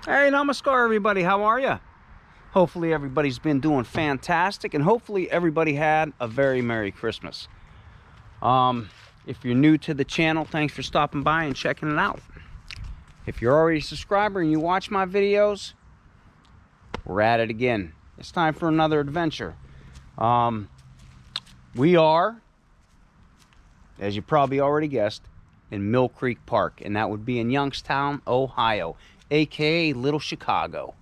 Hey, namaskar everybody, how are you? Hopefully everybody's been doing fantastic, and hopefully everybody had a very Merry Christmas. If you're new to the channel, thanks for stopping by and checking it out. If you're already a subscriber and you watch my videos, we're at it again. It's time for another adventure. We are, as you probably already guessed, in Mill Creek Park, and that would be in Youngstown, Ohio, aka Little Chicago.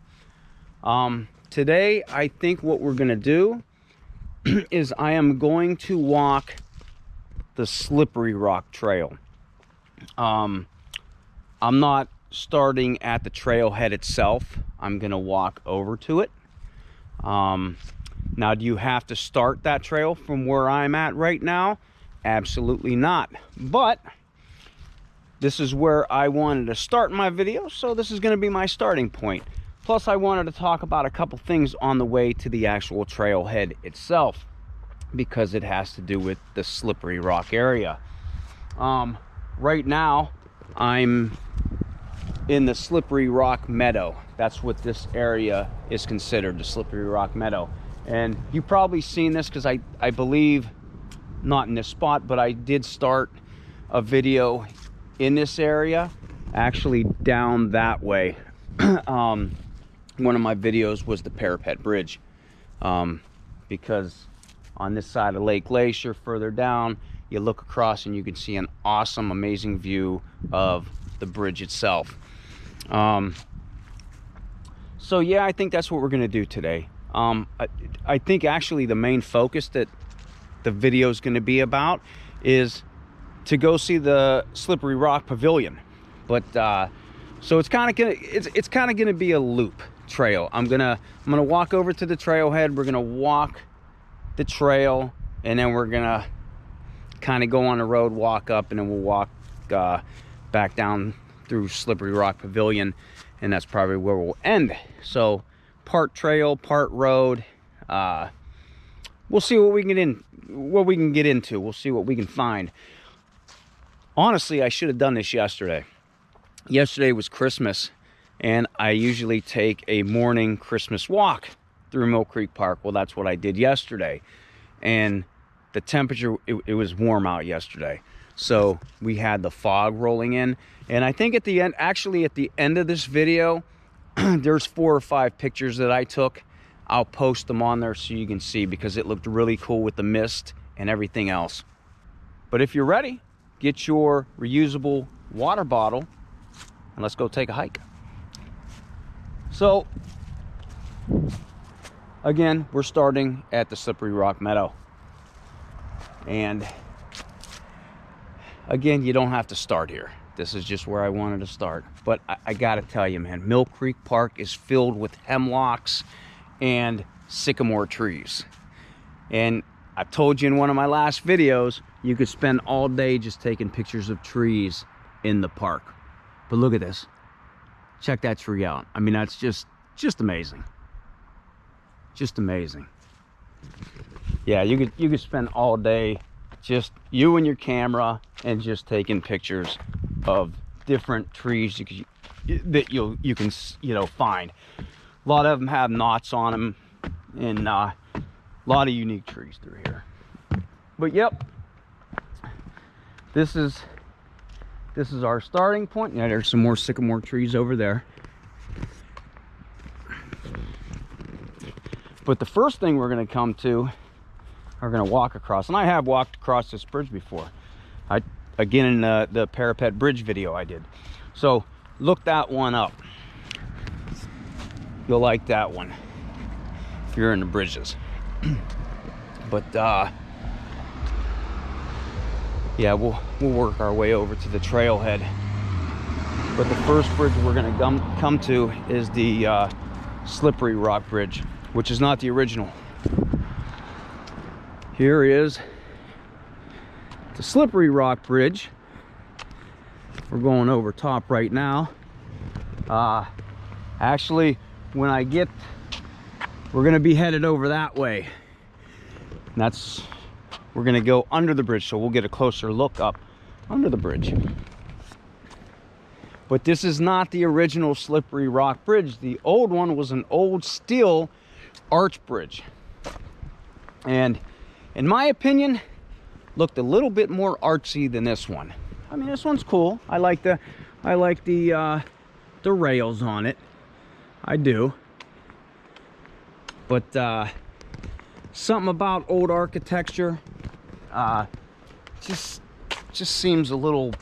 Today I think what we're gonna do is I am going to walk the Slippery Rock Trail. I'm not starting at the trailhead itself. I'm gonna walk over to it. Now, do you have to start that trail from where I'm at right now? Absolutely not. But this is where I wanted to start my video, so this is going to be my starting point. Plus, I wanted to talk about a couple things on the way to the actual trailhead itself, because it has to do with the Slippery Rock area. Right now, I'm in the Slippery Rock Meadow. That's what this area is considered, the Slippery Rock Meadow. And you've probably seen this because I believe, not in this spot, but I did start a video in this area, actually down that way. One of my videos was the Parapet Bridge, because on this side of Lake Glacier, further down, you look across and you can see an awesome, amazing view of the bridge itself. So yeah, I think that's what we're gonna do today. I think actually the main focus that the video is going to be about is to go see the Slippery Rock Pavilion. But so it's kind of gonna be a loop trail. I'm gonna walk over to the trailhead. We're gonna walk the trail, and then we're gonna kind of go on the road, walk up, and then we'll walk back down through Slippery Rock Pavilion, and that's probably where we'll end. So part trail, part road. We'll see what we can get into. We'll see what we can find. Honestly, I should have done this yesterday. Yesterday was Christmas, and I usually take a morning Christmas walk through Mill Creek Park. Well, that's what I did yesterday, and the temperature, it was warm out yesterday, so we had the fog rolling in. And I think at the end, actually at the end of this video, there's 4 or 5 pictures that I took. I'll post them on there so you can see, because it looked really cool with the mist and everything else. But if you're ready, get your reusable water bottle and let's go take a hike. So again, we're starting at the Slippery Rock Meadow. And again, you don't have to start here. This is just where I wanted to start. But I gotta tell you, man, Mill Creek Park is filled with hemlocks and sycamore trees. And I told you in one of my last videos, you could spend all day just taking pictures of trees in the park. But look at this. Check that tree out. I mean, that's just amazing. Just amazing. Yeah, you could spend all day just you and your camera and just taking pictures of different trees that you can find. A lot of them have knots on them, and a lot of unique trees through here. But yep, this is our starting point. Yeah, there's some more sycamore trees over there. But the first thing we're going to come to, we're going to walk across, and I have walked across this bridge before. Again, in the Parapet Bridge video I did. So look that one up. You'll like that one if you're in the bridges. But yeah, we'll work our way over to the trailhead. But the first bridge we're gonna come to is the Slippery Rock Bridge, which is not the original. Here is the Slippery Rock Bridge. We're going over top right now. Actually, when we're gonna be headed over that way. And we're gonna go under the bridge, so we'll get a closer look up under the bridge. But this is not the original Slippery Rock Bridge. The old one was an old steel arch bridge. And in my opinion, looked a little bit more artsy than this one. I mean, this one's cool. I like the rails on it. I do. But something about old architecture just seems a little,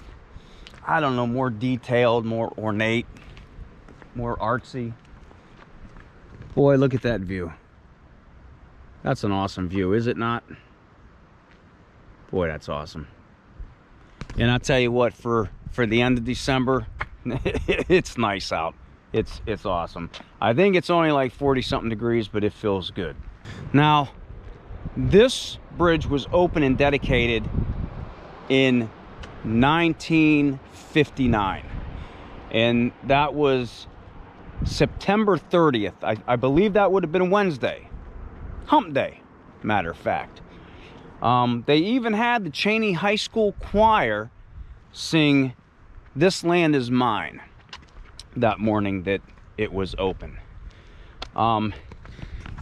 I don't know, more detailed, more ornate, more artsy. Boy, look at that view. That's an awesome view, is it not? Boy, that's awesome. And I'll tell you what, for the end of December, it's nice out. It's awesome. I think it's only like 40 something degrees, but it feels good. Now, this bridge was opened and dedicated in 1959, and that was September 30th. I believe that would have been Wednesday, hump day, matter of fact. They even had the Chimney High School choir sing "This Land Is Mine" that morning that it was open.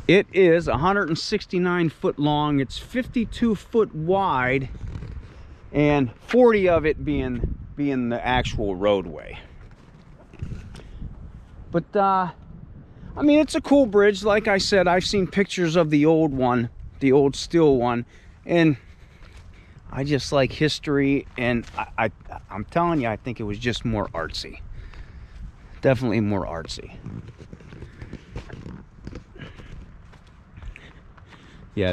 It is 169 foot long. It's 52 foot wide, and 40 of it being the actual roadway. But I mean, it's a cool bridge. Like I said, I've seen pictures of the old one, the old steel one, and I just like history, and I'm telling you, I think it was just more artsy. Definitely more artsy. Yeah,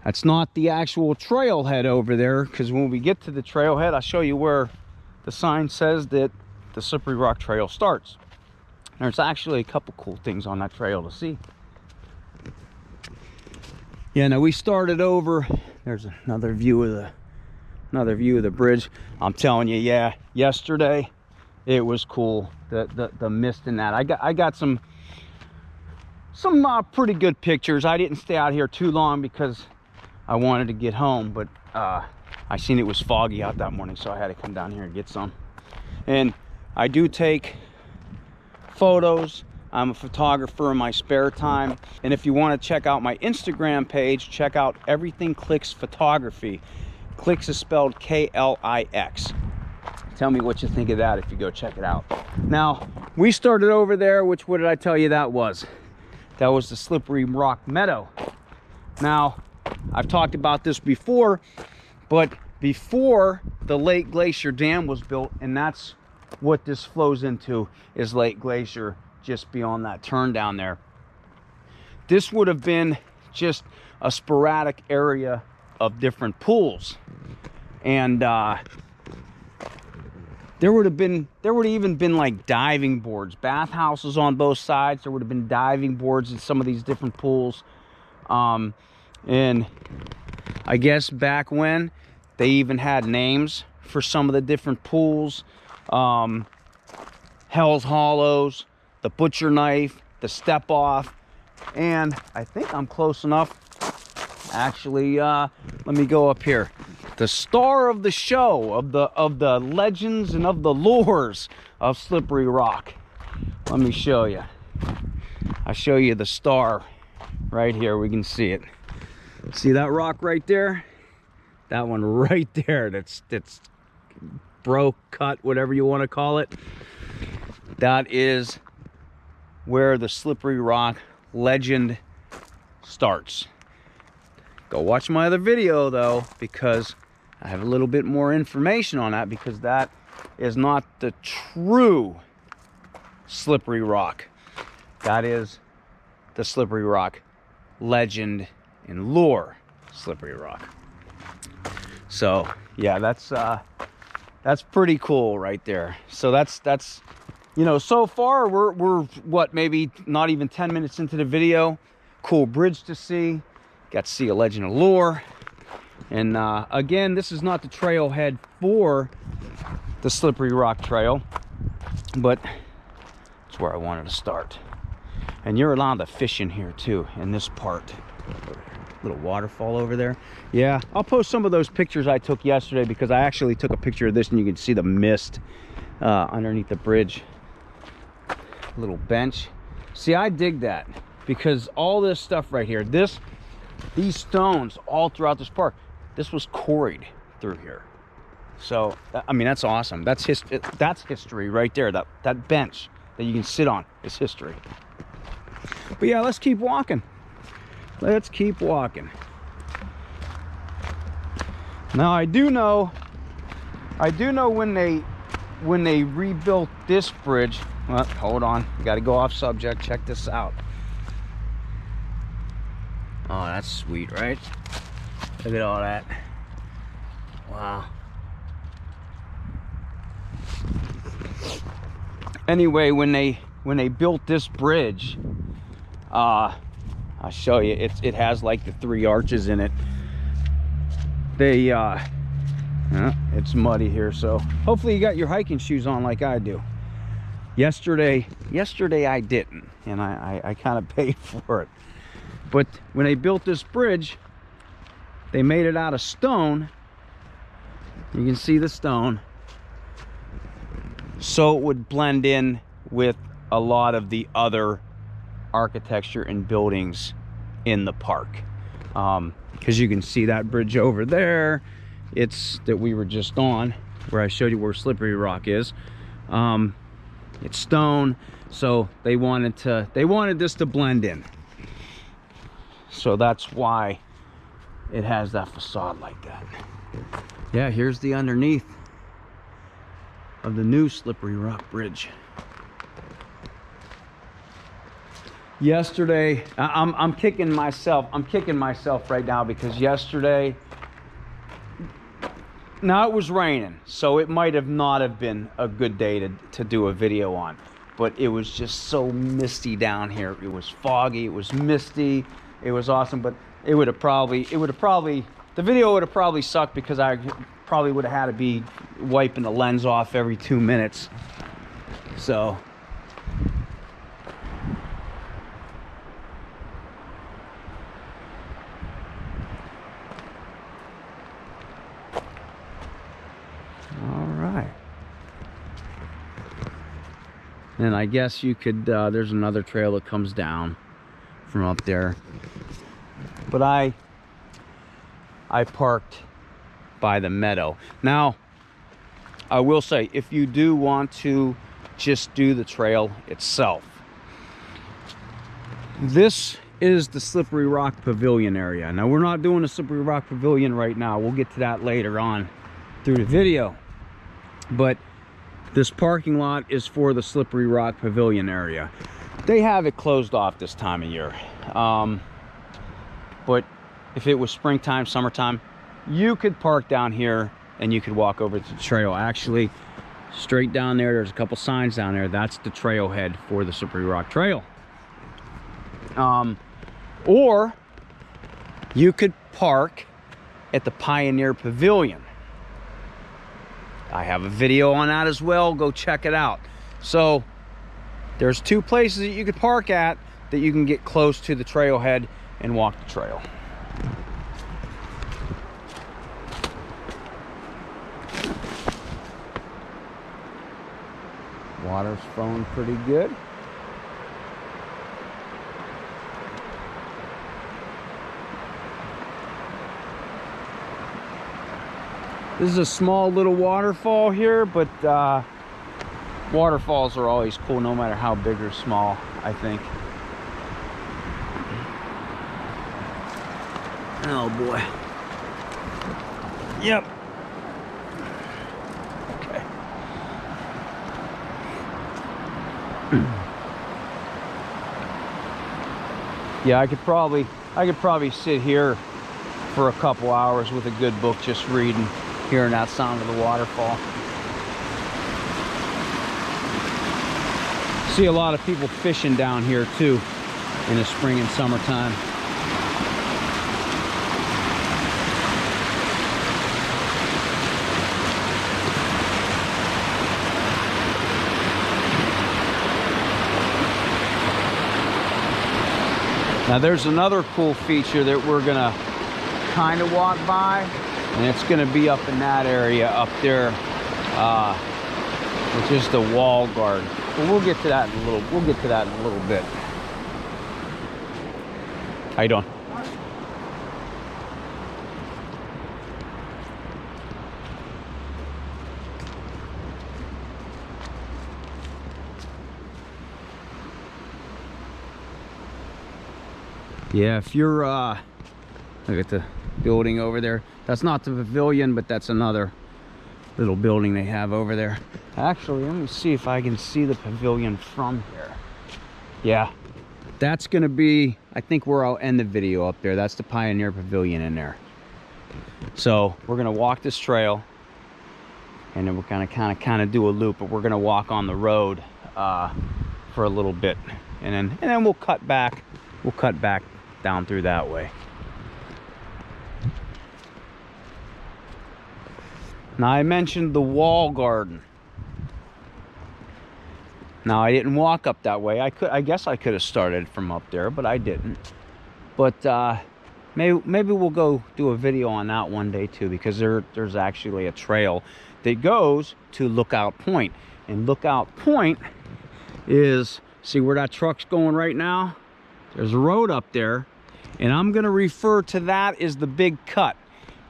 that's not the actual trailhead over there, because when we get to the trailhead, I'll show you where the sign says that the Slippery Rock Trail starts. There's actually a couple cool things on that trail to see. Yeah, now we started over. There's another view of the bridge. I'm telling you, yeah, yesterday it was cool. The mist in that. I got some pretty good pictures. I didn't stay out here too long because I wanted to get home, but I seen it was foggy out that morning, so I had to come down here and get some. And I do take photos. I'm a photographer in my spare time, and if you want to check out my Instagram page, check out Everything Clicks Photography. Clicks is spelled K-L-I-X. Tell me what you think of that if you go check it out. Now, we started over there, which, what did I tell you that was? That was the Slippery Rock Meadow. Now, I've talked about this before, but before the Lake Glacier Dam was built, and that's what this flows into, is Lake Glacier, just beyond that turn down there. This would have been just a sporadic area of different pools, and there would have even been like diving boards, bathhouses on both sides. There would have been diving boards in some of these different pools, and I guess back when they even had names for some of the different pools. Hell's Hollows, the Butcher Knife, the Step Off, and I think I'm close enough. Actually, let me go up here. The star of the show, of the legends and of the lures of Slippery Rock. Let me show you. I'll show you the star right here. We can see it. See that rock right there? That one right there. That's broke, cut, whatever you want to call it. That is where the Slippery Rock legend starts. Go watch my other video though, because I have a little bit more information on that, because that is not the true Slippery Rock. That is the Slippery Rock legend and lore Slippery Rock. So yeah, that's pretty cool right there. So that's you know, so far we're what, maybe not even 10 minutes into the video. Cool bridge to see. Got to see a legend of lore. And again, this is not the trailhead for the Slippery Rock Trail, but it's where I wanted to start. And you're allowed to fish in here too, in this part. Little waterfall over there. Yeah, I'll post some of those pictures I took yesterday, because I actually took a picture of this and you can see the mist underneath the bridge. Little bench. See, I dig that, because all this stuff right here, these stones all throughout this park, this was quarried through here. So I mean, that's awesome. That's history right there. That bench that you can sit on is history. But yeah, let's keep walking. Let's keep walking. Now I do know when they rebuilt this bridge. Well, hold on, got to go off subject. Check this out. Oh, that's sweet, right? Look at all that. Wow. Anyway, when they built this bridge, I'll show you. It has like the 3 arches in it. They it's muddy here, so hopefully you got your hiking shoes on like I do. Yesterday I didn't, and I kind of paid for it. But when they built this bridge, they made it out of stone. You can see the stone, so it would blend in with a lot of the other architecture and buildings in the park. Because you can see that bridge over there, it's that we were just on, where I showed you where Slippery Rock is. It's stone, so they wanted this to blend in. So that's why it has that facade like that. Yeah, here's the underneath of the new Slippery Rock Bridge. Yesterday, I'm kicking myself right now, because yesterday, now it was raining, so it might have not have been a good day to do a video on, but it was just so misty down here. It was foggy, it was misty, it was awesome. But the video would have probably sucked, because I probably would have had to be wiping the lens off every 2 minutes. So and I guess you could, there's another trail that comes down from up there. But I parked by the Meadow. Now, I will say, if you do want to just do the trail itself, this is the Slippery Rock Pavilion area. Now, we're not doing the Slippery Rock Pavilion right now. We'll get to that later on through the video. But this parking lot is for the Slippery Rock Pavilion area. They have it closed off this time of year. But if it was springtime, summertime, you could park down here and you could walk over to the trail. Actually, straight down there, there's a couple signs down there. That's the trailhead for the Slippery Rock Trail. Or you could park at the Pioneer Pavilion. I have a video on that as well. Go check it out. So there's 2 places that you could park at that you can get close to the trailhead and walk the trail. Water's flowing pretty good. This is a small little waterfall here, but waterfalls are always cool, no matter how big or small, I think. Oh boy. Yep. Okay. Yeah, I could probably sit here for a couple hours with a good book, just reading, hearing that sound of the waterfall. See a lot of people fishing down here too in the spring and summertime. Now there's another cool feature that we're gonna kind of walk by, and it's gonna be up in that area up there, which is the wall garden. But we'll get to that in a little bit. How you doing? Yeah, if you're look at the building over there. That's not the pavilion, but that's another little building they have over there. Actually, let me see if I can see the pavilion from here. Yeah, that's gonna be, I think, where I'll end the video up there. That's the Pioneer Pavilion in there. So we're gonna walk this trail, and then we're gonna kind of do a loop, but we're gonna walk on the road for a little bit, and then we'll cut back. We'll cut back down through that way. Now I mentioned the wall garden. Now I didn't walk up that way. I guess I could have started from up there, but I didn't. But maybe we'll go do a video on that one day too, because there's actually a trail that goes to Lookout Point. And Lookout Point is, see where that truck's going right now? There's a road up there, and I'm gonna refer to that as the Big Cut,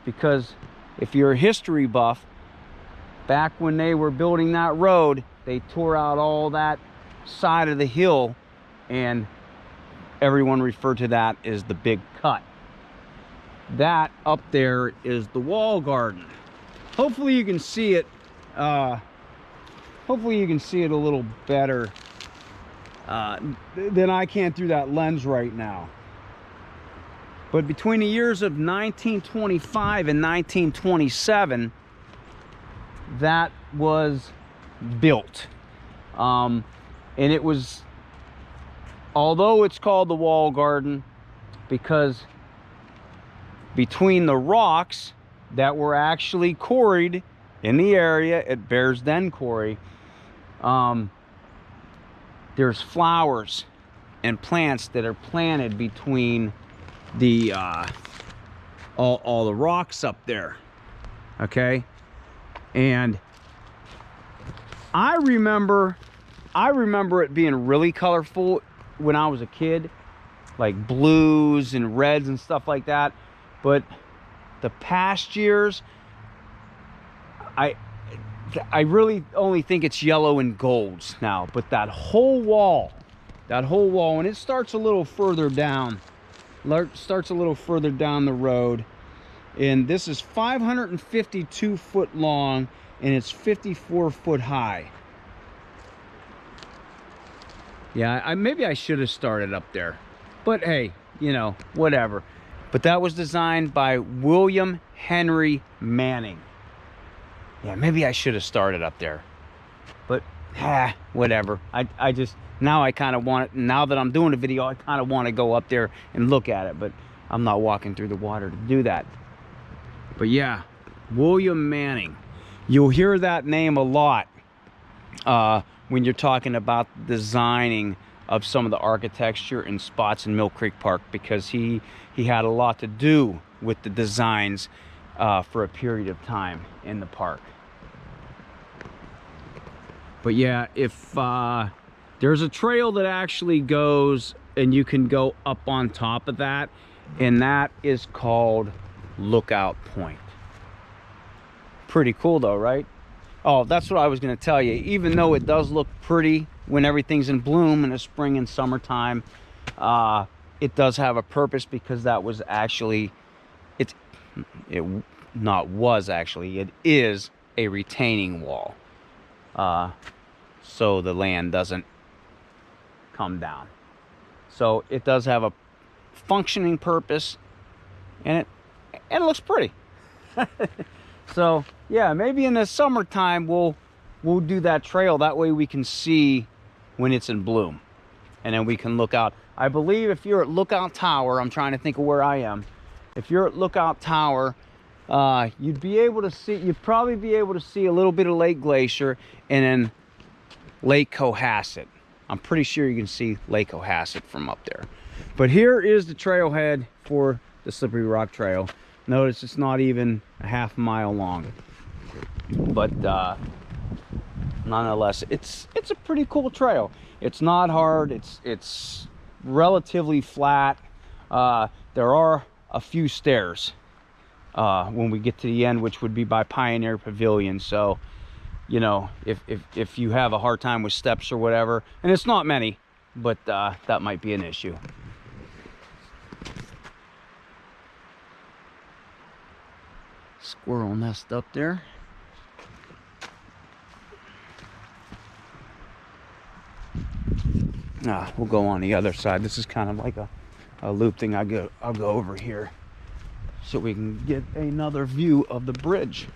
because if you're a history buff, back when they were building that road, they tore out all that side of the hill, and everyone referred to that as the Big Cut. That up there is the wall garden. Hopefully you can see it. Hopefully you can see it a little better than I can through that lens right now. But between the years of 1925 and 1927, that was built. And it was, although it's called the wall garden, because between the rocks that were actually quarried in the area at Bears Den Quarry, there's flowers and plants that are planted between the all the rocks up there. Okay, and I remember it being really colorful when I was a kid, like blues and reds and stuff like that. But the past years, I really only think it's yellow and golds now. But that whole wall, and it starts a little further down. Starts a little further down the road, and this is 552 foot long, and it's 54 foot high. Yeah, maybe I should have started up there, but hey, you know, whatever. But that was designed by William Henry Manning. Yeah, maybe I should have started up there, but whatever. I just, now I kind of want it, now that I'm doing a video, I kind of want to go up there and look at it, but I'm not walking through the water to do that. But yeah, William Manning. You'll hear that name a lot when you're talking about designing of some of the architecture in spots in Mill Creek Park, because he had a lot to do with the designs for a period of time in the park. But yeah, if there's a trail that actually goes, and you can go up on top of that, and that is called Lookout Point. Pretty cool though, right? Oh, that's what I was going to tell you. Even though it does look pretty when everything's in bloom in the spring and summertime, it does have a purpose, because that was actually, it is a retaining wall. So the land doesn't come down. So it does have a functioning purpose, and it looks pretty. So yeah, maybe in the summertime we'll do that trail. That way we can see when it's in bloom, and then we can look out. I believe if you're at Lookout Tower, I'm trying to think of where I am. If you're at Lookout Tower, you'd probably be able to see a little bit of Lake Glacier, and then Lake Cohasset. I'm pretty sure you can see Lake Cohasset from up there. But here is the trailhead for the Slippery Rock Trail. Notice it's not even a half mile long, but nonetheless, it's a pretty cool trail. It's not hard. It's relatively flat. There are a few stairs when we get to the end, which would be by Pioneer Pavilion. So, you know, if you have a hard time with steps or whatever, and it's not many, but that might be an issue. Squirrel nest up there. We'll go on the other side. This is kind of like a loop thing. I'll go over here so we can get another view of the bridge.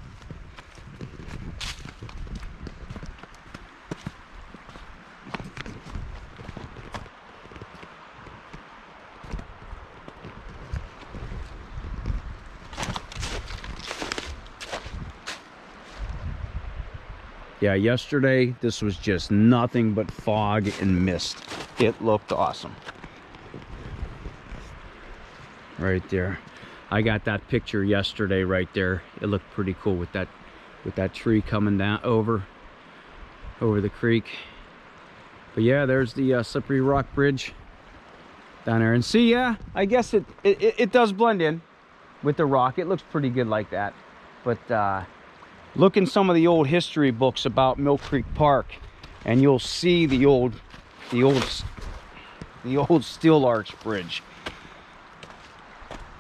Yeah, yesterday this was just nothing but fog and mist. It looked awesome. Right there. I got that picture yesterday right there. It looked pretty cool with that tree coming down over the creek. But yeah, there's the Slippery Rock Bridge down there. And see, yeah, I guess it does blend in with the rock. It looks pretty good like that. But look in some of the old history books about Mill Creek Park, and you'll see the old steel arch bridge,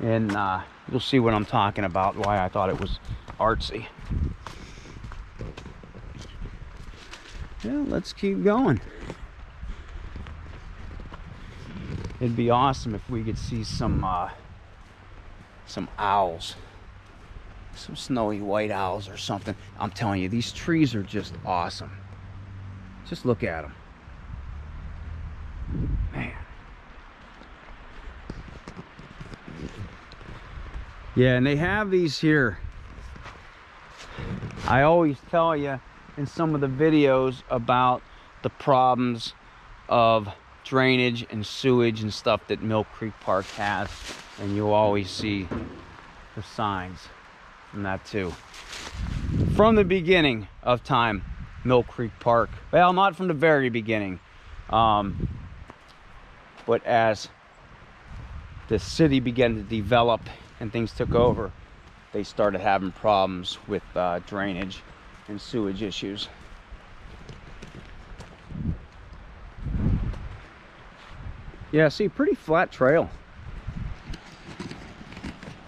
and you'll see what I'm talking about, why I thought it was artsy. Yeah, let's keep going. It'd be awesome if we could see some owls. Some snowy white owls or something. I'm telling you, these trees are just awesome. Just look at them. Man. Yeah, and they have these here. I always tell you in some of the videos about the problems of drainage and sewage and stuff that Mill Creek Park has, and you'll always see the signs from that too. From the beginning of time, Mill Creek Park, well, not from the very beginning, but as the city began to develop and things took over, they started having problems with drainage and sewage issues. Yeah, see, pretty flat trail.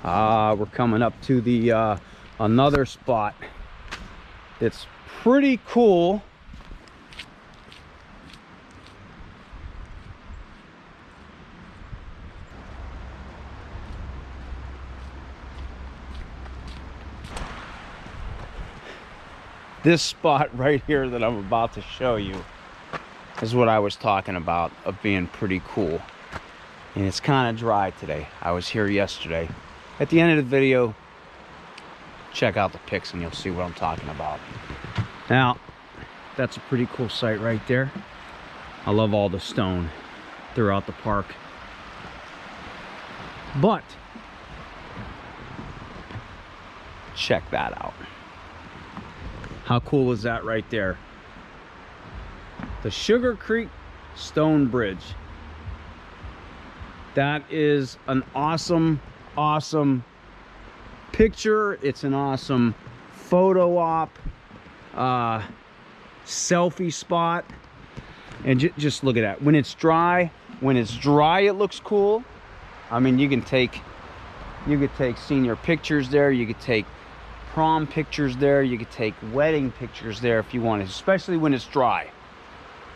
We're coming up to the another spot. It's pretty cool. This spot right here that I'm about to show you is what I was talking about, of being pretty cool. And it's kind of dry today. I was here yesterday. At the end of the video, check out the pics and you'll see what I'm talking about. Now, that's a pretty cool site right there. I love all the stone throughout the park. But check that out. How cool is that right there? The Sugar Creek Stone Bridge. That is an awesome picture. It's an awesome photo op, selfie spot. And just look at that. When it's dry, it looks cool. I mean, you could take senior pictures there. You could take prom pictures there. You could take wedding pictures there if you wanted, especially when it's dry.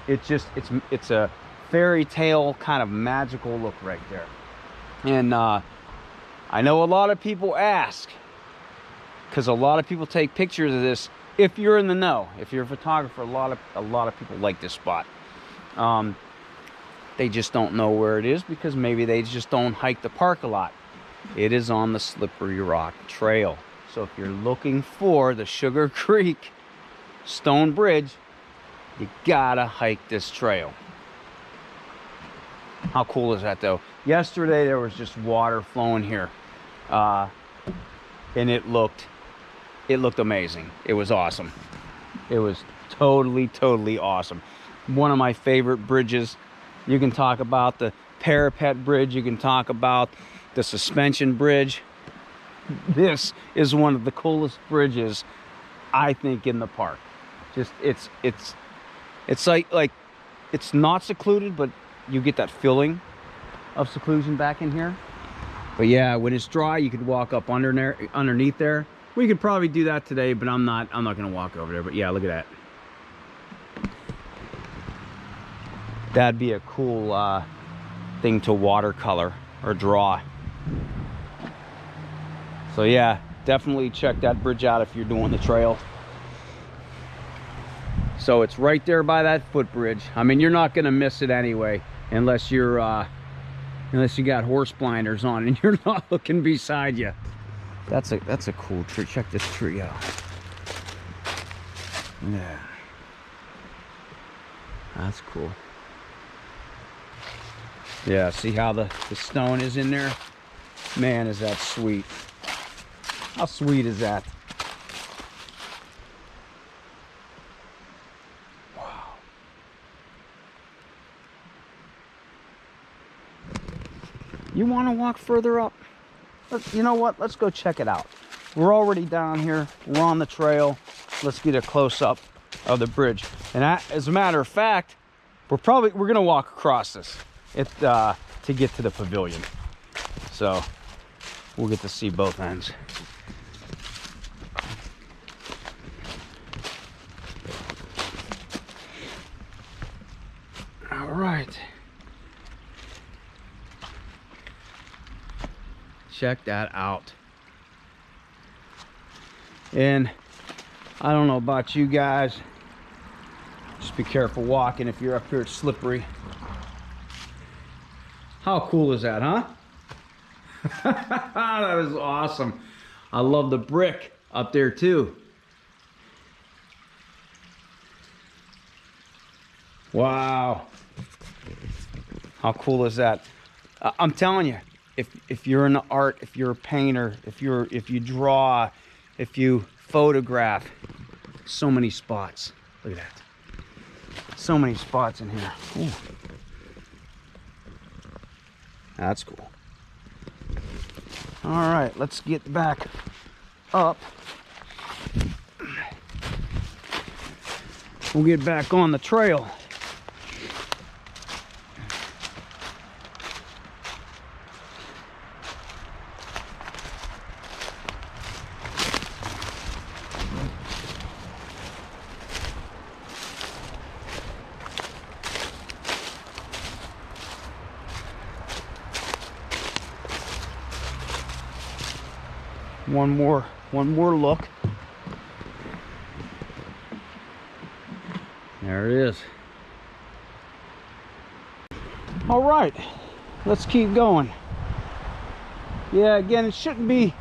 It's a fairy tale kind of magical look right there. And I know a lot of people ask, because a lot of people take pictures of this. If you're in the know, if you're a photographer, a lot of people like this spot. They just don't know where it is because maybe they just don't hike the park a lot. It is on the Slippery Rock Trail. So if you're looking for the Sugar Creek Stone Bridge, you gotta hike this trail. How cool is that though? Yesterday there was just water flowing here, and it looked amazing. It was awesome. It was totally awesome. One of my favorite bridges. You can talk about the Parapet Bridge, you can talk about the suspension bridge. This is one of the coolest bridges, I think, in the park. Just it's like it's not secluded, but you get that feeling of seclusion back in here. But yeah, when it's dry, you could walk up underneath there. We could probably do that today, but I'm not gonna walk over there. But yeah, look at that. That'd be a cool thing to watercolor or draw. So yeah, definitely check that bridge out if you're doing the trail. So it's right there by that footbridge. I mean, you're not gonna miss it anyway, unless you're unless you got horse blinders on and you're not looking beside you. That's a cool tree. Check this tree out. Yeah, that's cool. Yeah, see how the stone is in there? Man, is that sweet. How sweet is that? Wow. You want to walk further up? You know what? Let's go check it out. We're already down here. We're on the trail. Let's get a close-up of the bridge. And as a matter of fact, we're gonna walk across this to get to the pavilion. So we'll get to see both ends. All right. Check that out. And I don't know about you guys, just be careful walking. If you're up here, it's slippery. How cool is that, huh? That is awesome. I love the brick up there too. Wow. How cool is that? I'm telling you, if you're in the art, if you're a painter, if you draw, if you photograph, so many spots. Look at that. So many spots in here. Ooh. That's cool. All right, let's get back up. We'll get back on the trail. One more look. There it is. All right, let's keep going. Yeah, again, it shouldn't be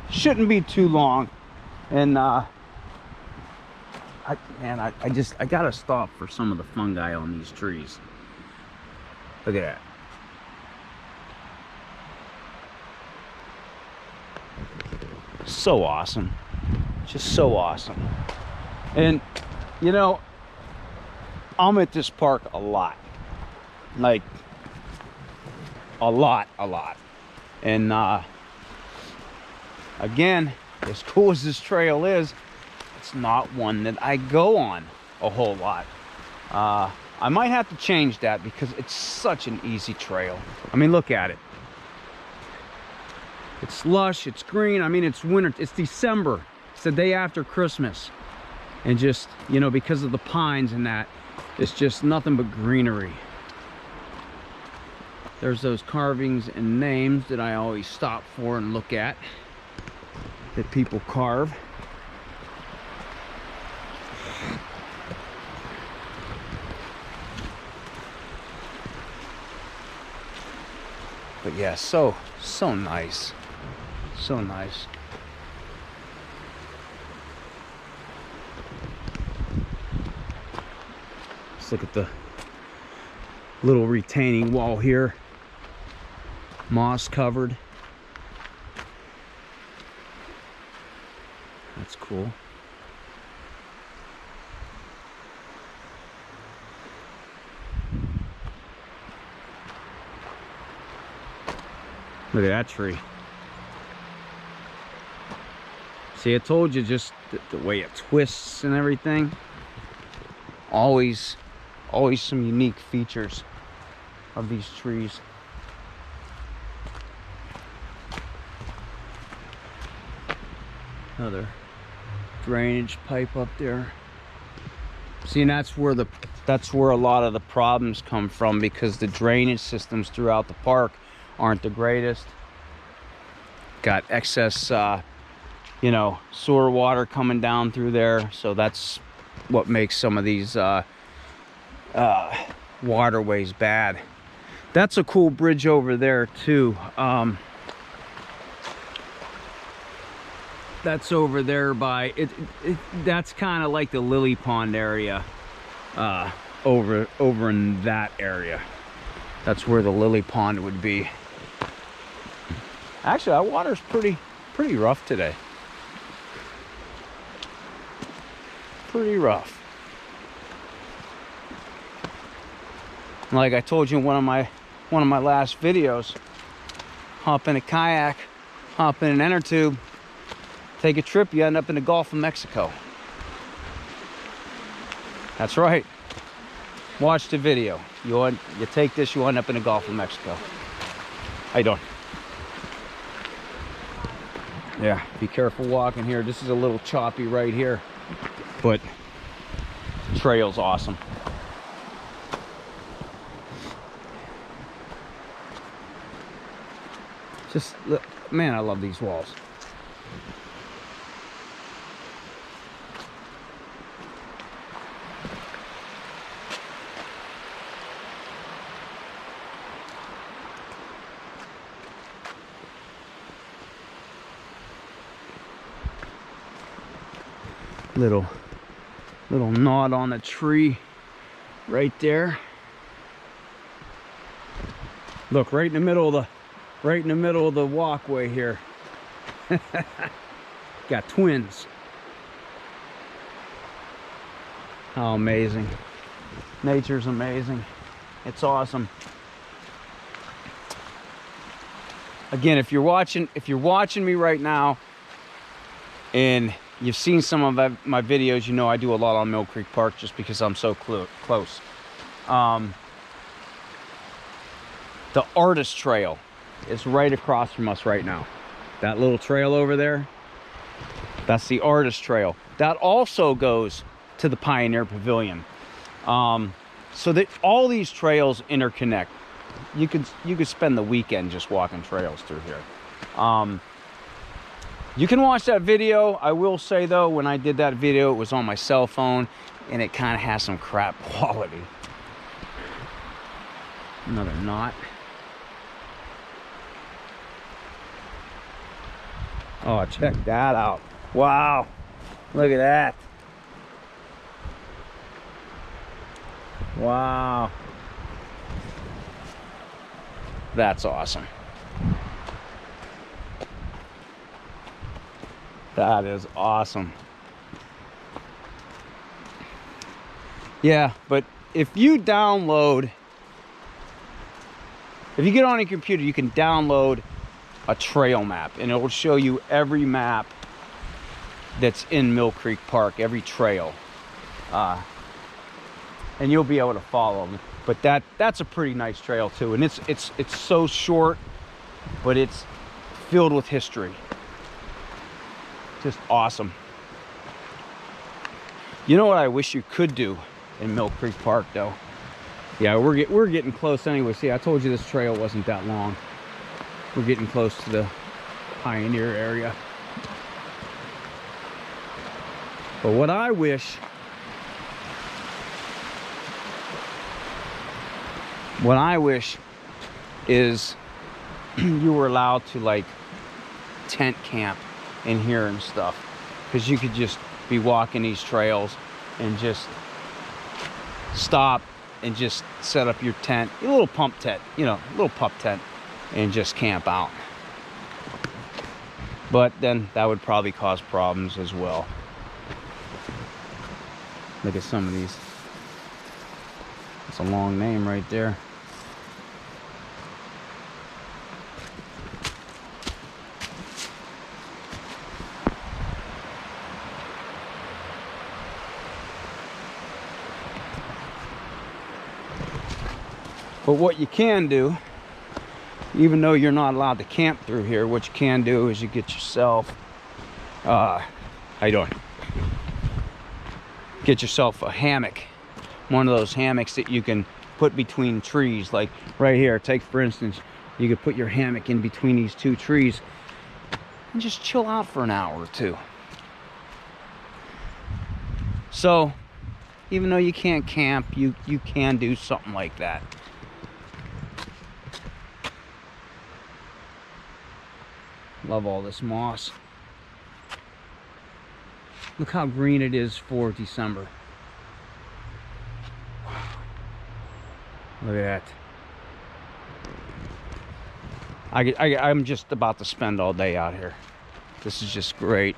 too long. And I gotta stop for some of the fungi on these trees. Look at that. So awesome. Just so awesome. And you know, I'm at this park a lot. Like a lot. And again, as cool as this trail is, it's not one that I go on a whole lot. I might have to change that because it's such an easy trail. I mean, look at it. It's lush, it's green. I mean, it's winter, it's December. It's the day after Christmas. And just, you know, because of the pines and that, it's just nothing but greenery. There's those carvings and names that I always stop for and look at, that people carve. But yeah, so nice. So nice. Let's look at the little retaining wall here. Moss covered. That's cool. Look at that tree. See, I told you, just the way it twists and everything. Always some unique features of these trees. Another drainage pipe up there. See, and that's where a lot of the problems come from, because the drainage systems throughout the park aren't the greatest. Got excess you know, sewer water coming down through there, so that's what makes some of these waterways bad. That's a cool bridge over there too. That's over there by that's kind of like the lily pond area, over in that area. That's where the lily pond would be. Actually, that water's pretty rough today. Pretty rough. Like I told you in one of my last videos, hop in a kayak, hop in an inner tube, take a trip, you end up in the Gulf of Mexico. That's right. Watch the video. You take this, you end up in the Gulf of Mexico. How you doing? Yeah, be careful walking here. This is a little choppy right here, but the trail's awesome. Just look, man, I love these walls. Little knot on the tree right there. Look, right in the middle of the walkway here. Got twins. How amazing. Nature's amazing. It's awesome. Again, if you're watching me right now and you've seen some of my videos, you know I do a lot on Mill Creek Park just because I'm so close. The Artist Trail is right across from us right now. That little trail over there, that's the Artist Trail. That also goes to the Pioneer Pavilion. So that all these trails interconnect. You could spend the weekend just walking trails through here. You can watch that video. I will say though, when I did that video, it was on my cell phone and it kind of has some crap quality. Another knot. Oh, check that out. Wow. Look at that. Wow. That's awesome. That is awesome. Yeah, but if you get on your computer, you can download a trail map and it will show you every map that's in Mill Creek Park, every trail. And you'll be able to follow them. But that's a pretty nice trail too. And it's so short, but it's filled with history. Just awesome. You know what I wish you could do in Mill Creek Park though? Yeah, we're getting close anyway. See, I told you this trail wasn't that long. We're getting close to the Pioneer area. But what I wish is you were allowed to like tent camp in here and stuff, because you could just be walking these trails and just stop and just set up your tent, a little pump tent, you know, a little pup tent, and just camp out. But then that would probably cause problems as well. Look at some of these. It's a long name right there. But what you can do, even though you're not allowed to camp through here, what you can do is you get yourself, how you doing? Get yourself a hammock. One of those hammocks that you can put between trees, like right here. Take, for instance, you could put your hammock in between these two trees and just chill out for an hour or two. So, even though you can't camp, you can do something like that. Love all this moss. Look how green it is for December. Look at that. I'm just about to spend all day out here. This is just great.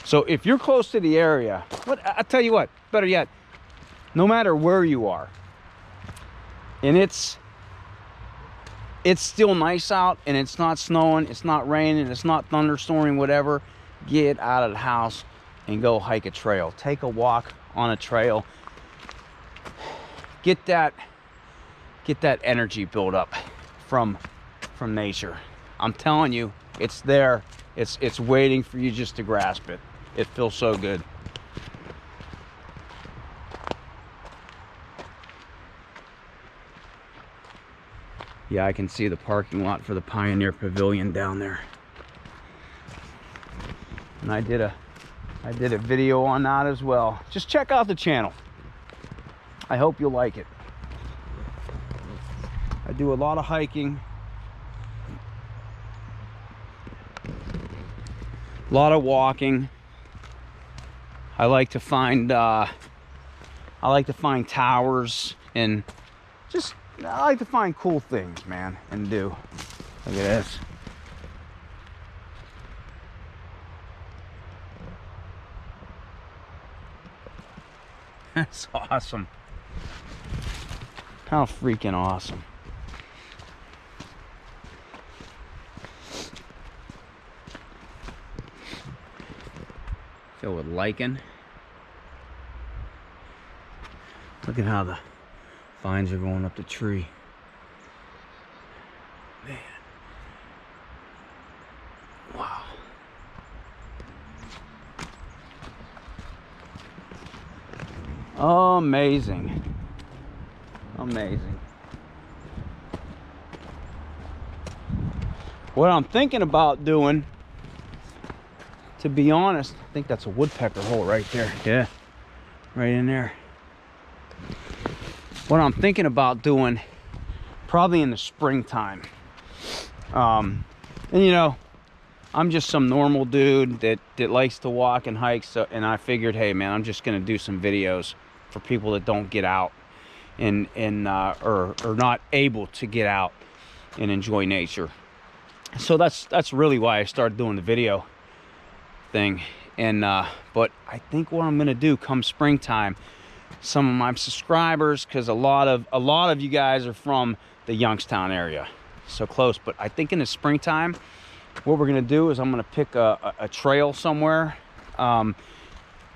So if you're close to the area, I tell you what, better yet, no matter where you are, and it's still nice out, and it's not snowing, it's not raining, it's not thunderstorming, whatever, get out of the house and go hike a trail. Take a walk on a trail. Get that energy build up from nature. I'm telling you, it's there. It's waiting for you just to grasp it. It feels so good. Yeah, I can see the parking lot for the Pioneer Pavilion down there. And I did a video on that as well. Just check out the channel. I hope you'll like it. I do a lot of hiking, a lot of walking. I like to find towers, and just I like to find cool things, man, and do. Look at this. That's awesome. How freaking awesome. Filled with lichen. Look at how the vines are going up the tree. Man. Wow. Amazing. Amazing. What I'm thinking about doing, to be honest, I think that's a woodpecker hole right there. Yeah, right in there. What I'm thinking about doing, probably in the springtime. And you know, I'm just some normal dude that likes to walk and hike. So, and I figured, hey man, I'm just gonna do some videos for people that don't get out and or not able to get out and enjoy nature. So that's really why I started doing the video thing. And but I think what I'm gonna do come springtime, some of my subscribers, because a lot of you guys are from the Youngstown area, so close. But I think in the springtime, what we're gonna do is I'm gonna pick a trail somewhere, and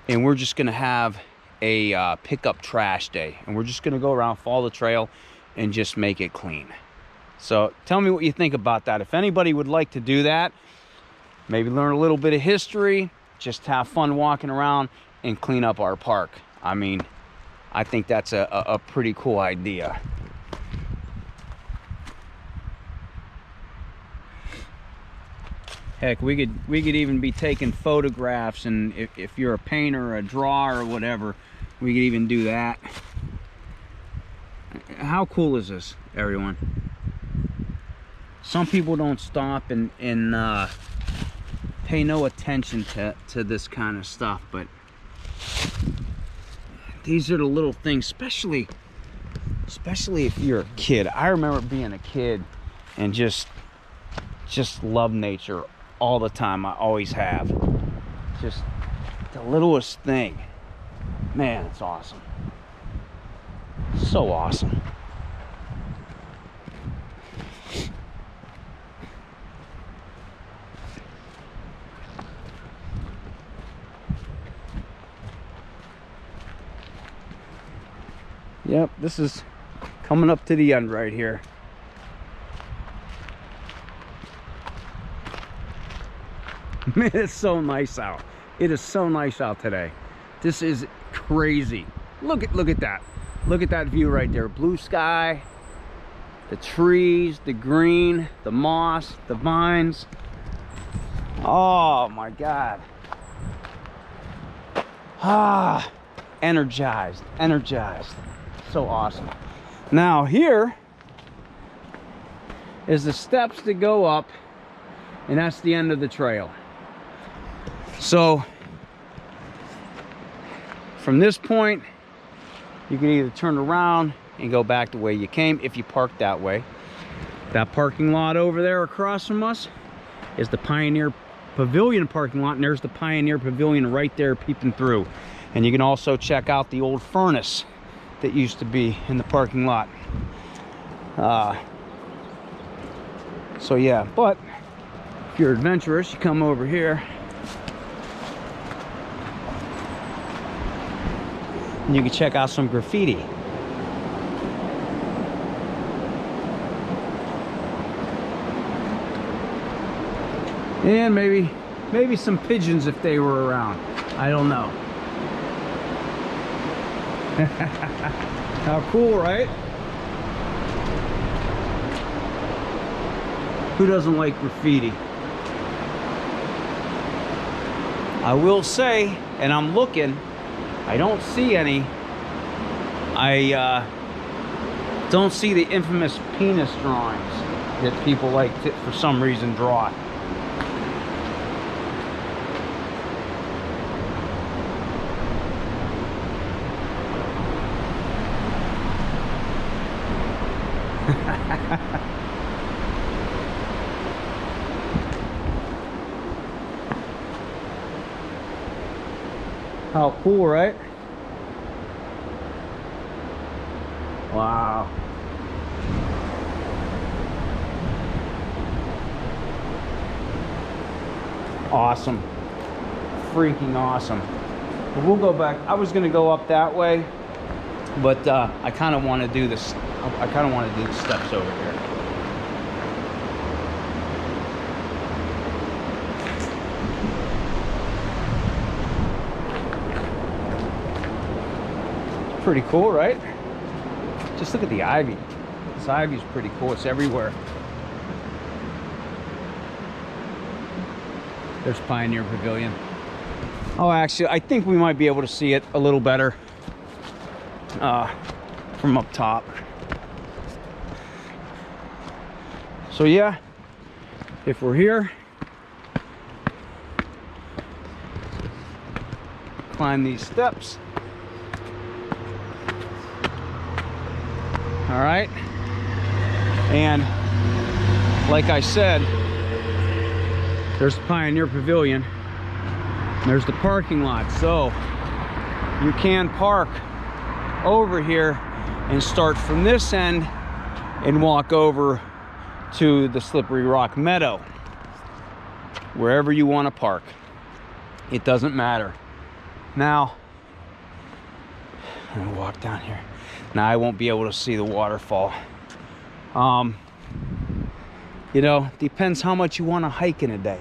we're just gonna have a pickup trash day, and we're just gonna go around, follow the trail, and just make it clean. So tell me what you think about that. If anybody would like to do that, maybe learn a little bit of history, just have fun walking around and clean up our park. I mean, I think that's a pretty cool idea. Heck, we could even be taking photographs, and if you're a painter or a drawer or whatever, we could even do that. How cool is this, everyone? Some people don't stop and pay no attention to this kind of stuff, but these are the little things, especially if you're a kid. I remember being a kid and just love nature all the time. I always have. Just the littlest thing, man, it's awesome. So awesome. Yep, this is coming up to the end right here. Man, it's so nice out. It is so nice out today. This is crazy. Look at that. Look at that view right there. Blue sky, the trees, the green, the moss, the vines. Oh my God. Ah, energized. So awesome. Now here is the steps that go up, and that's the end of the trail. So from this point, you can either turn around and go back the way you came if you park that way. That parking lot over there across from us is the Pioneer Pavilion parking lot, and there's the Pioneer Pavilion right there peeping through. And you can also check out the old furnace that used to be in the parking lot. So yeah, but if you're adventurous, you come over here and you can check out some graffiti. And maybe some pigeons if they were around. I don't know. How cool, right? Who doesn't like graffiti? I will say, and I'm looking, I don't see any. I don't see the infamous penis drawings that people like to, for some reason, draw. How cool, right? Wow. Awesome. Freaking awesome. But we'll go back. I was gonna go up that way, but I kind of want to do this. I kind of want to do the steps over here. Pretty cool, right? Just look at the ivy. This ivy is pretty cool. It's everywhere. There's Pioneer Pavilion. Oh, actually, I think we might be able to see it a little better from up top. So yeah, if we're here, climb these steps. All right, and like I said, there's the Pioneer Pavilion, and there's the parking lot, so you can park over here and start from this end and walk over to the Slippery Rock Meadow. Wherever you want to park, it doesn't matter. Now I'm gonna walk down here. Now I won't be able to see the waterfall. You know, depends how much you want to hike in a day,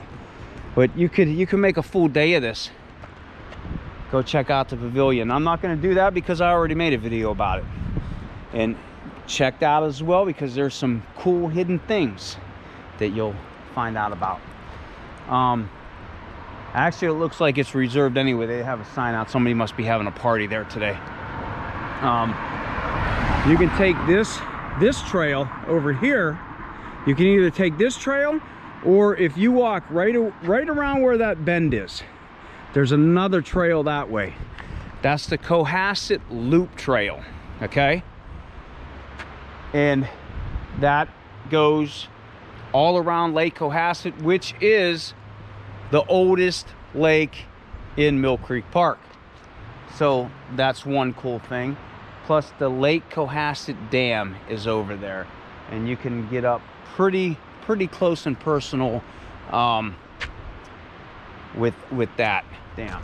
but you can make a full day of this. Go check out the pavilion. I'm not going to do that because I already made a video about it, and check out as well because there's some cool hidden things that you'll find out about. Actually, it looks like it's reserved anyway. They have a sign out. Somebody must be having a party there today. You can take this trail over here. You can either take this trail, or if you walk right around where that bend is, there's another trail that way. That's the Cohasset Loop Trail, okay? And that goes all around Lake Cohasset, which is the oldest lake in Mill Creek Park. So that's one cool thing. Plus the Lake Cohasset Dam is over there, and you can get up pretty close and personal with that dam.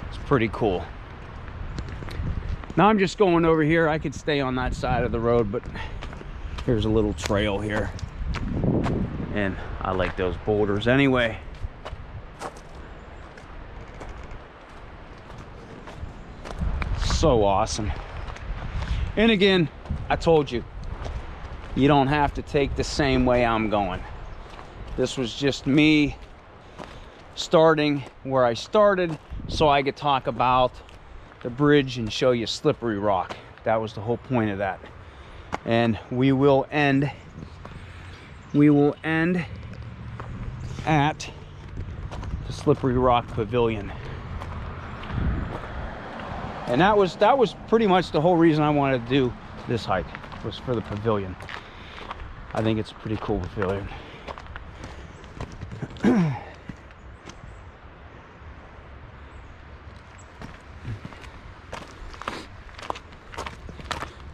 It's pretty cool. Now I'm just going over here. I could stay on that side of the road, but here's a little trail here, and I like those boulders anyway. So awesome. And again, I told you, you don't have to take the same way I'm going. This was just me starting where I started so I could talk about the bridge and show you slippery rock. That was the whole point of that. And we will end at the Slippery Rock Pavilion. And that was pretty much the whole reason I wanted to do this hike, was for the pavilion. I think it's a pretty cool pavilion.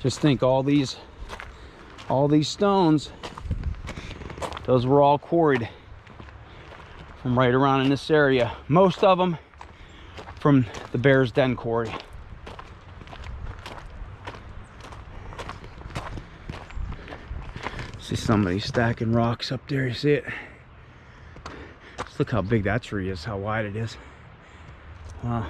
Just think, all these stones, those were all quarried from right around in this area. Most of them from the Bear's Den quarry. See somebody stacking rocks up there, you see it? Just look how big that tree is, how wide it is. Wow.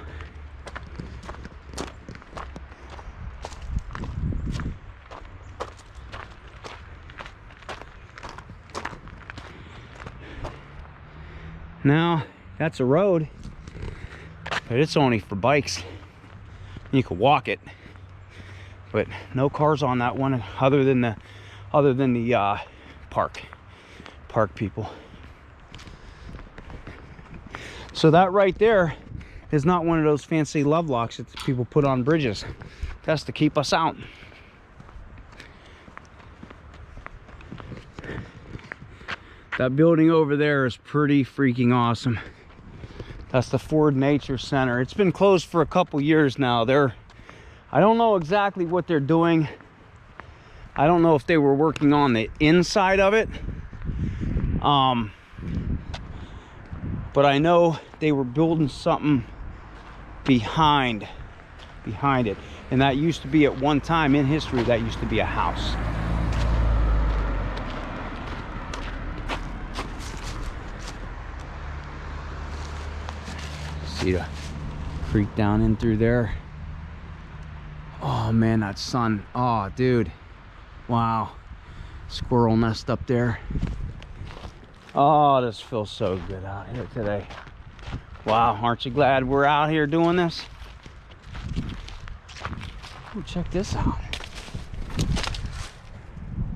Now, that's a road, but it's only for bikes. You can walk it, but no cars on that one, other than the park people. So that right there is not one of those fancy love locks that people put on bridges. That's to keep us out. That building over there is pretty freaking awesome. That's the Ford Nature Center. It's been closed for a couple years now. I don't know exactly what they're doing. I don't know if they were working on the inside of it. But I know they were building something behind it. And that used to be, at one time in history, that used to be a house. See the creek down in through there. Oh man, that sun. Oh dude, wow. Squirrel nest up there. Oh, this feels so good out here today. Wow, aren't you glad we're out here doing this? Oh, check this out.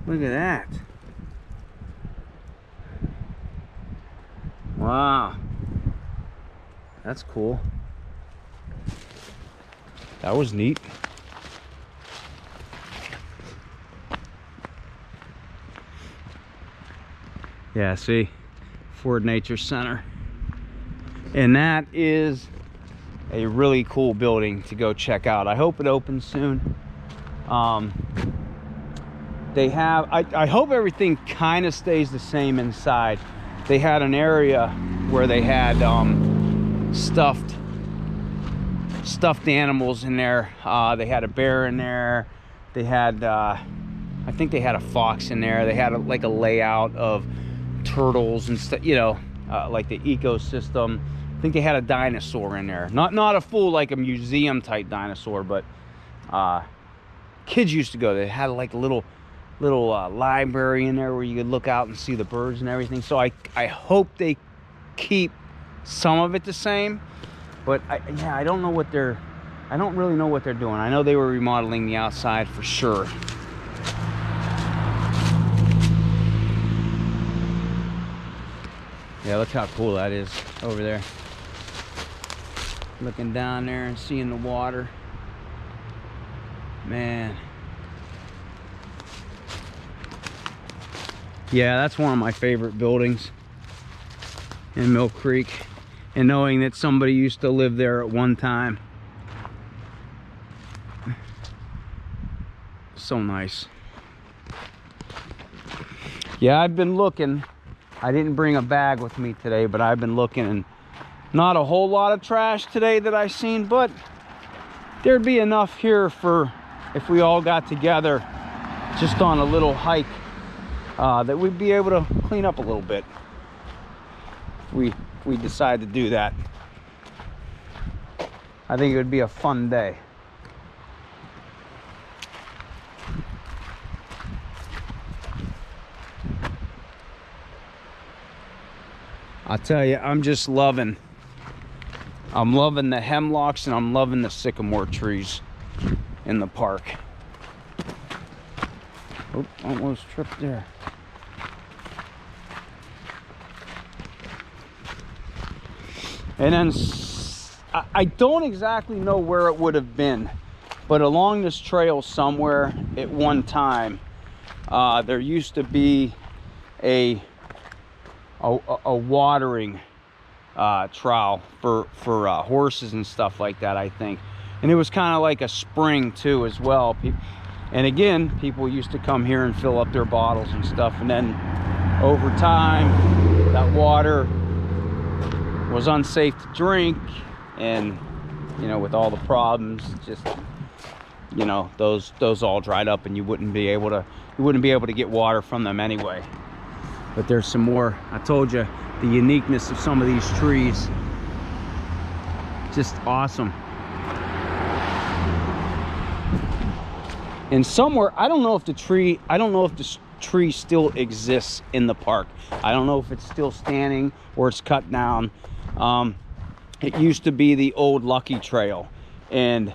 Look at that. Wow. That's cool. That was neat. Yeah, see, Ford Nature Center. And that is a really cool building to go check out. I hope it opens soon. They have, I hope everything kind of stays the same inside. They had an area where they had stuffed animals in there. They had a bear in there. They had I think they had a fox in there. They had like a layout of turtles and stuff, you know, like the ecosystem. I think they had a dinosaur in there, not a full like a museum type dinosaur, but kids used to go. They had like a little library in there where you could look out and see the birds and everything. So I hope they keep some of it the same, but yeah, I don't really know what they're doing. I know they were remodeling the outside for sure. Yeah, look how cool that is over there. Looking down there and seeing the water. Man. Yeah, that's one of my favorite buildings in Mill Creek, and knowing that somebody used to live there at one time. So nice. Yeah, I've been looking. I didn't bring a bag with me today, but I've been looking, and not a whole lot of trash today that I've seen, but there'd be enough here for if we all got together just on a little hike, that we'd be able to clean up a little bit. We decide to do that. I think it would be a fun day. I'll tell you, I'm loving the hemlocks, and I'm loving the sycamore trees in the park. Oop, almost tripped there. And then I don't exactly know where it would have been, but along this trail somewhere at one time, there used to be a watering trowel for horses and stuff like that, I think. And it was kind of like a spring too as well. And again, people used to come here and fill up their bottles and stuff, and then over time that water was unsafe to drink, and you know, with all the problems, just, you know, those all dried up, and you wouldn't be able to get water from them anyway. But there's some more. I told you the uniqueness of some of these trees, just awesome. And somewhere, I don't know if this tree still exists in the park. I don't know if it's still standing or it's cut down. It used to be the old Lucky Trail, and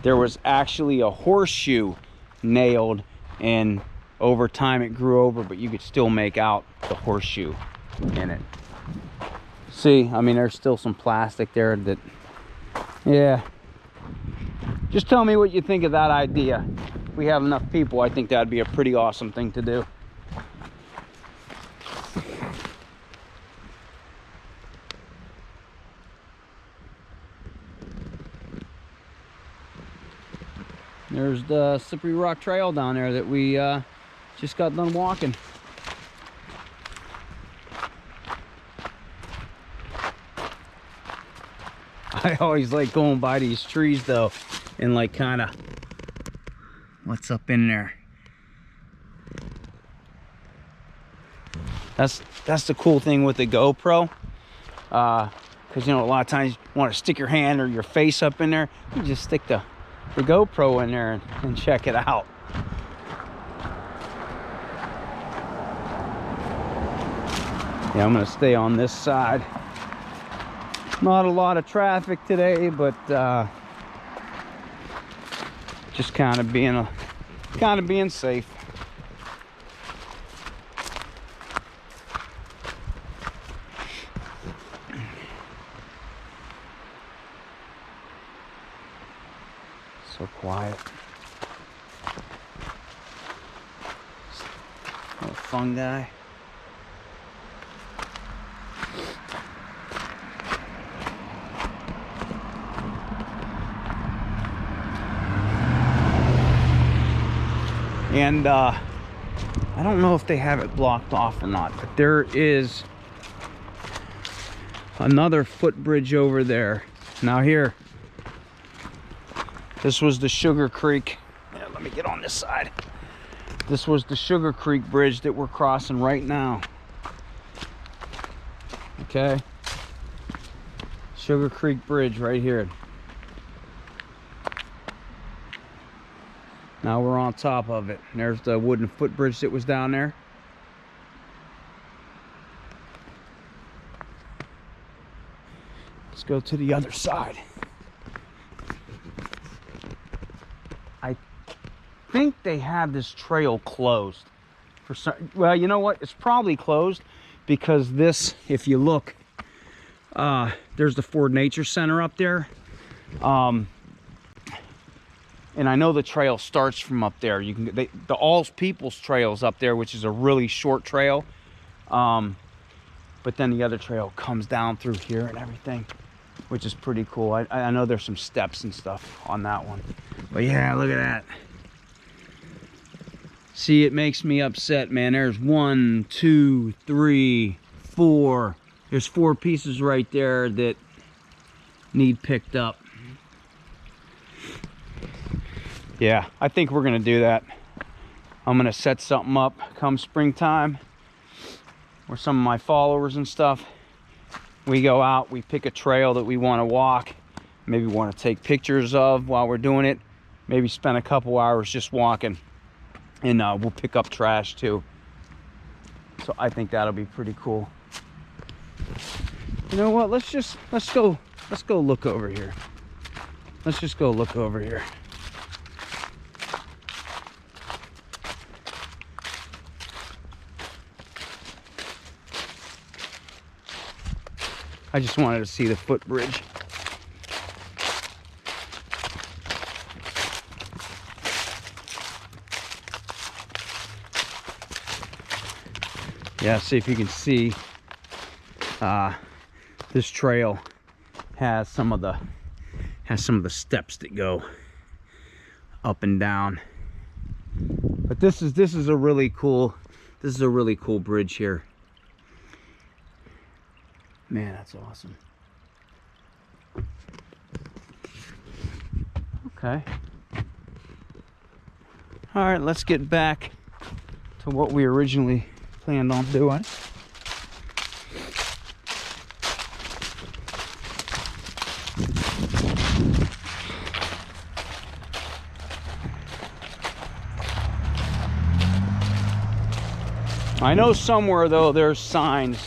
there was actually a horseshoe nailed, and over time it grew over, but you could still make out the horseshoe in it. See, I mean, there's still some plastic there that, yeah. Just tell me what you think of that idea. If we have enough people, I think that'd be a pretty awesome thing to do. There's the Slippery Rock Trail down there that we just got done walking. I always like going by these trees though, and like kind of what's up in there. That's the cool thing with the GoPro, because you know, a lot of times you want to stick your hand or your face up in there. You just stick the GoPro in there and check it out. Yeah, I'm gonna stay on this side. Not a lot of traffic today, but just kind of being safe. So quiet. Little fungi. And I don't know if they have it blocked off or not, but there is another footbridge over there. Now here, this was the Sugar Creek. Yeah, let me get on this side. This was the Sugar Creek Bridge that we're crossing right now. Okay. Sugar Creek Bridge right here. Now we're on top of it. And there's the wooden footbridge that was down there. Let's go to the other side. I think they have this trail closed for some, well, you know what? It's probably closed because this, if you look, there's the Ford Nature Center up there. And I know the trail starts from up there. You can the All People's Trail's up there, which is a really short trail. But then the other trail comes down through here and everything, which is pretty cool. I know there's some steps and stuff on that one. But yeah, look at that. See, it makes me upset, man. There's 1, 2, 3, 4. There's 4 pieces right there that need picked up. Yeah, I think we're gonna do that. I'm gonna set something up come springtime where some of my followers and stuff, we go out, we pick a trail that we want to walk, maybe want to take pictures of while we're doing it, maybe spend a couple hours just walking, and we'll pick up trash too. So I think that'll be pretty cool. You know what, let's go look over here. Let's just go look over here. I just wanted to see the footbridge. Yeah, see if you can see this trail has some of the steps that go up and down. But this is a really cool bridge here. Man, that's awesome. Okay. All right, let's get back to what we originally planned on doing. I know somewhere though there's signs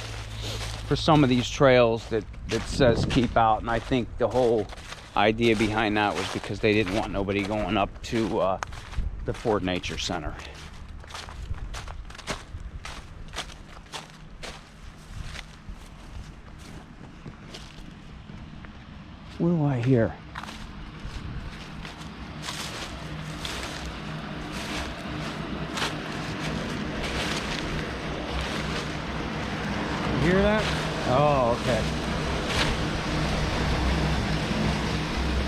for some of these trails that says keep out, and I think the whole idea behind that was because they didn't want nobody going up to the Ford Nature Center. What do I hear? You hear that? Oh, okay.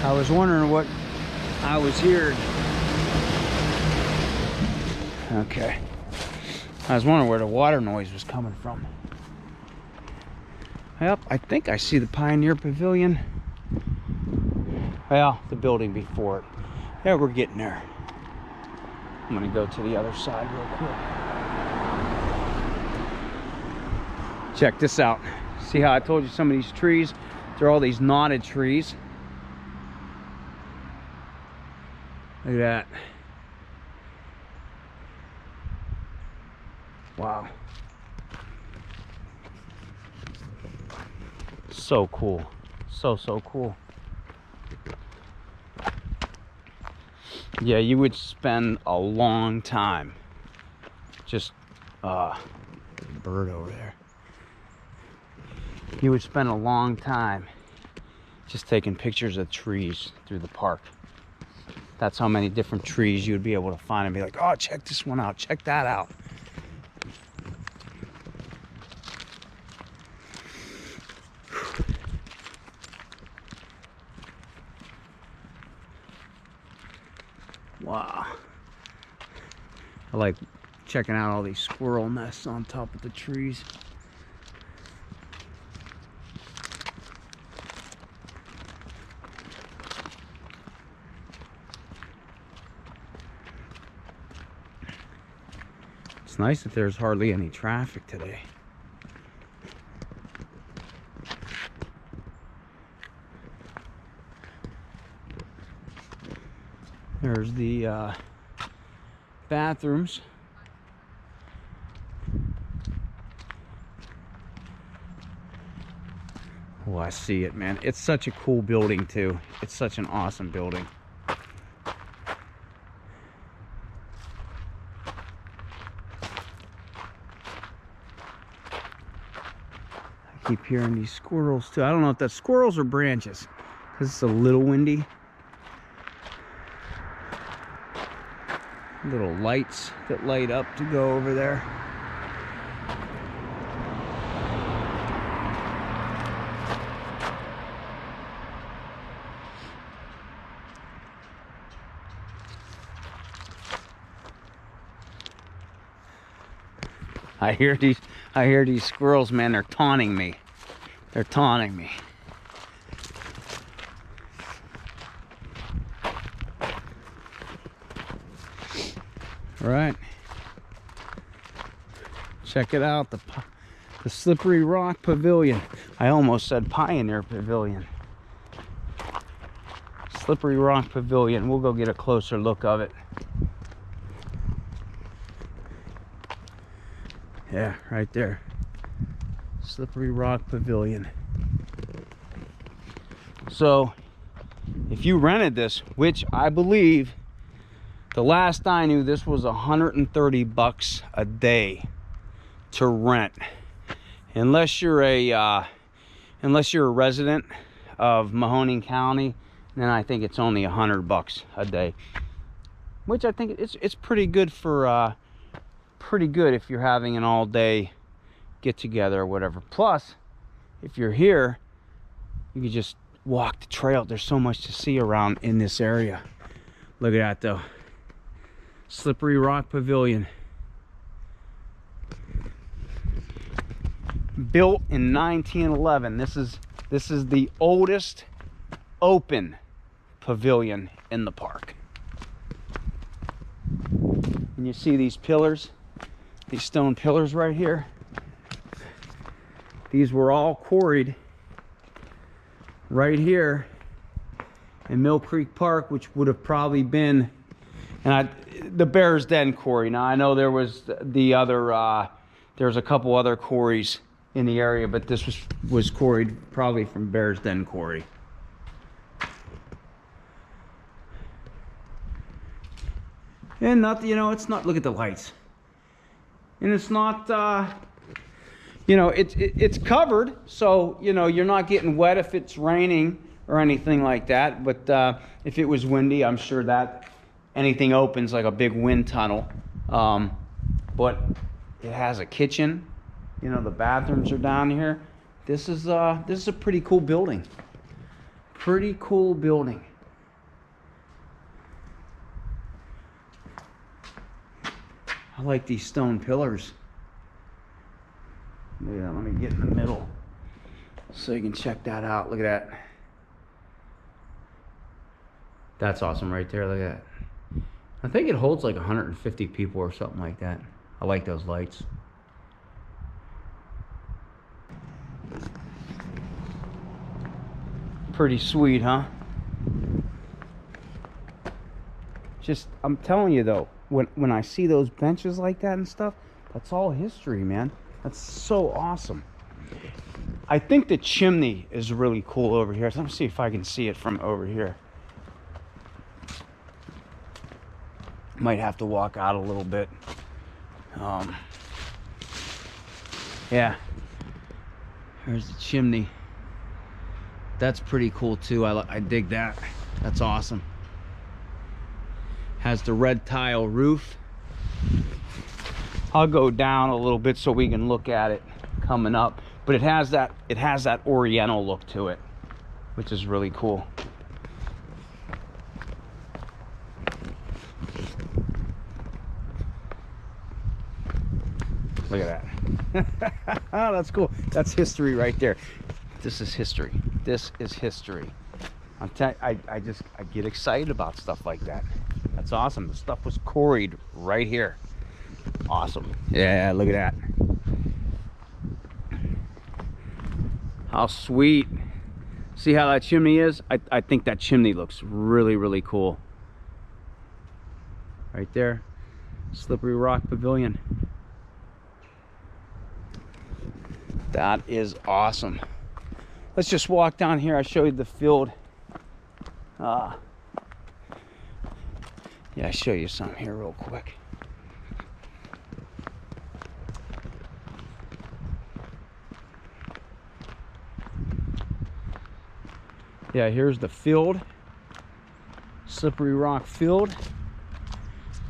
I was wondering what I was hearing. Okay. I was wondering where the water noise was coming from. Yep, I think I see the Pioneer Pavilion. Well, the building before it. Yeah, we're getting there. I'm gonna go to the other side real quick. Check this out. See how I told you some of these trees, they're all these knotted trees. Look at that. Wow. So cool. So cool. Yeah, you would spend a long time just bird over there. You would spend a long time just taking pictures of trees through the park. That's how many different trees you would be able to find and be like, oh, check this one out, check that out. Wow. I like checking out all these squirrel nests on top of the trees. It's nice that there's hardly any traffic today. There's the bathrooms. Oh, I see it, man. It's such a cool building too. It's such an awesome building. I keep hearing these squirrels too. I don't know if that's squirrels or branches because it's a little windy. Little lights that light up to go over there. I hear these squirrels, man. They're taunting me. They're taunting me. All right. Check it out, the Slippery Rock Pavilion. I almost said Pioneer Pavilion. Slippery Rock Pavilion. We'll go get a closer look of it. Yeah, right there. Slippery Rock Pavilion. So, if you rented this, which I believe, the last I knew, this was $130 a day to rent. Unless you're a resident of Mahoning County, then I think it's only $100 a day, which I think it's pretty good for pretty good if you're having an all-day get-together or whatever. Plus, if you're here, you can just walk the trail. There's so much to see around in this area. Look at that, though. Slippery Rock Pavilion. Built in 1911. This is the oldest open pavilion in the park. And you see these pillars, these stone pillars right here. These were all quarried right here in Mill Creek Park, which would have probably been, the Bear's Den quarry. Now I know there was the other, there's a couple other quarries in the area, but this was quarried probably from Bear's Den quarry. And not, it's not, look at the lights. And it's not, it's covered, so, you're not getting wet if it's raining or anything like that. But if it was windy, I'm sure that anything opens like a big wind tunnel. But it has a kitchen. The bathrooms are down here. This is a pretty cool building. Pretty cool building. I like these stone pillars. Look at that. Let me get in the middle so you can check that out. Look at that. That's awesome right there. Look at that. I think it holds like 150 people or something like that. I like those lights. Pretty sweet, huh? Just, I'm telling you though, when I see those benches like that and stuff, that's all history, man. That's so awesome. I think the chimney is really cool over here. So let me see if I can see it from over here. Might have to walk out a little bit. Yeah. Here's the chimney. That's pretty cool too. I dig that. That's awesome. Has the red tile roof. I'll go down a little bit so we can look at it coming up. But it has that oriental look to it, which is really cool. Look at that. Oh, that's cool. That's history right there. This is history. This is history. I get excited about stuff like that. That's awesome. The stuff was quarried right here. Awesome. Yeah, look at that. How sweet. See how that chimney is? I think that chimney looks really, really cool. Right there. Slippery Rock Pavilion. That is awesome. Let's just walk down here. I'll show you the field. Yeah, I'll show you some here real quick. Yeah, here's the field. Slippery Rock Field.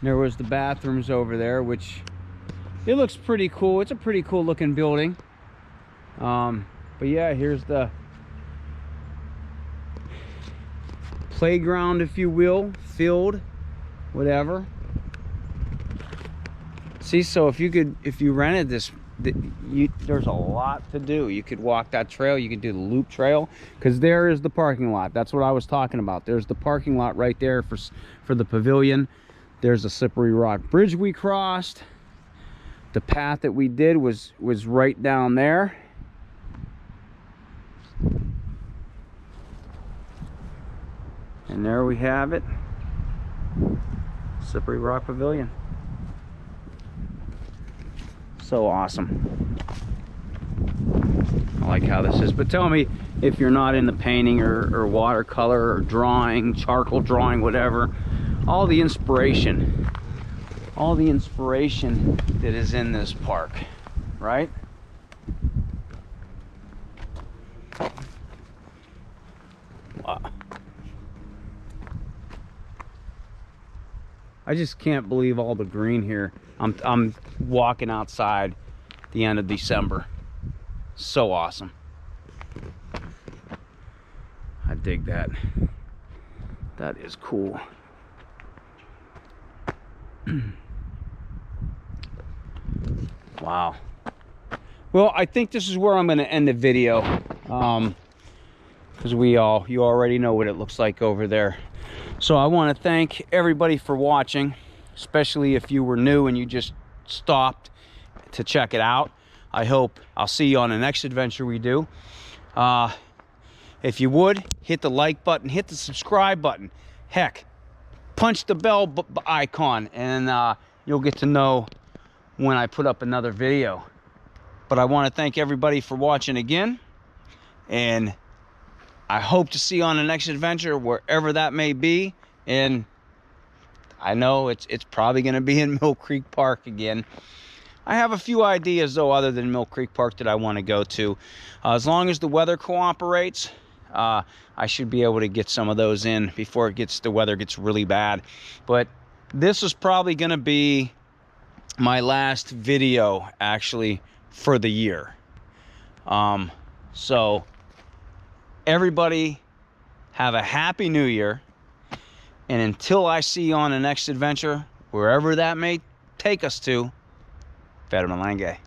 There was the bathrooms over there, which it looks pretty cool. It's a pretty cool looking building. But yeah, here's the playground, if you will, field, whatever. See, so if you rented this, there's a lot to do. You could walk that trail, you could do the loop trail, because there is the parking lot. That's what I was talking about. There's the parking lot right there for the pavilion. There's a slippery rock bridge we crossed. The path that we did was right down there. And there we have it. Slippery Rock Pavilion. So awesome. I like how this is. But tell me if you're not into painting or watercolor or drawing, charcoal drawing, whatever, all the inspiration that is in this park, right? Wow. I just can't believe all the green here. I'm walking outside the end of December. So awesome. I dig that. That is cool. Wow. Well, I think this is where I'm going to end the video, because you already know what it looks like over there. So I want to thank everybody for watching, especially if you were new and you just stopped to check it out. I hope I'll see you on the next adventure we do. If you would, hit the like button, hit the subscribe button. Heck, punch the bell icon, and you'll get to know when I put up another video. But I want to thank everybody for watching again, and I hope to see you on the next adventure, wherever that may be. And I know it's probably going to be in Mill Creek Park again. I have a few ideas, though, other than Mill Creek Park that I want to go to. As long as the weather cooperates, I should be able to get some of those in before the weather gets really bad. But this is probably going to be my last video, actually, for the year. So everybody have a happy new year, and until I see you on the next adventure, wherever that may take us to, Federmalangay.